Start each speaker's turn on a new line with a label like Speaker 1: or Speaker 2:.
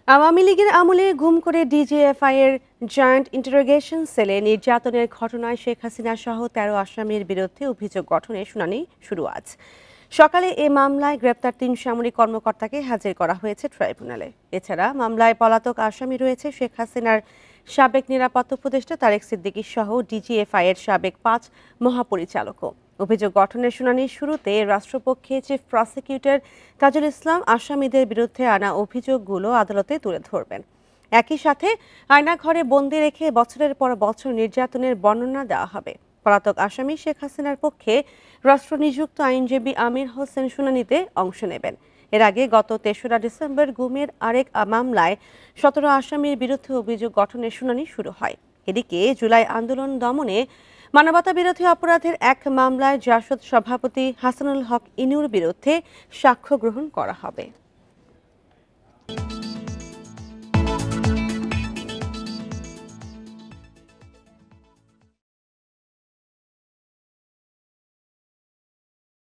Speaker 1: আওয়ামী লীগের আমলে গুম করে ডিজিএফআই এর জয়েন্ট ইন্টারোগেশন সেলে নির্যাতনের ঘটনায় শেখ হাসিনা সহ ১৩ আসামির বিরুদ্ধে অভিযোগ গঠনের শুনানি শুরু আজ সকালে এ মামলায় গ্রেপ্তার ৩ সামরিক কর্মকর্তাকে হাজির করা হয়েছে ট্রাইব্যুনালে। এছাড়া মামলায় পলাতক আসামি রয়েছে শেখ হাসিনার সাবেক নিরাপত্তা উপদেষ্টা তারেক সিদ্দিকী সহ ডিজিএফআই এর সাবেক ৫ মহাপরিচালকও। অভিযোগ গঠনের শুনানির শুরুতে রাষ্ট্রপক্ষে চিফ প্রসিকিউটর তাজুল ইসলাম আসামিদের বিরুদ্ধে আনা অভিযোগগুলো আদালতে তুলে ধরবেন। একই সাথে আয়নাঘরে বন্দি রেখে বছরের পর বছর নির্যাতনের বর্ণনা দেওয়া হবে। পলাতক আসামি শেখ হাসিনার পক্ষে রাষ্ট্রনিযুক্ত আইনজীবী আমির হোসেন শুনানিতে অংশ নেবেন। এর আগে গত ৩রা ডিসেম্বর গুমের আরেক মামলায় ১৭ আসামির বিরুদ্ধে অভিযোগ গঠনের শুনানি শুরু হয়। এদিকে জুলাই আন্দোলন দমনে মানবতাবিরোধী অপরাধের এক মামলায় জাসদ সভাপতি হাসানুল হক ইনুর বিরুদ্ধে সাক্ষ্য গ্রহণ করা হবে।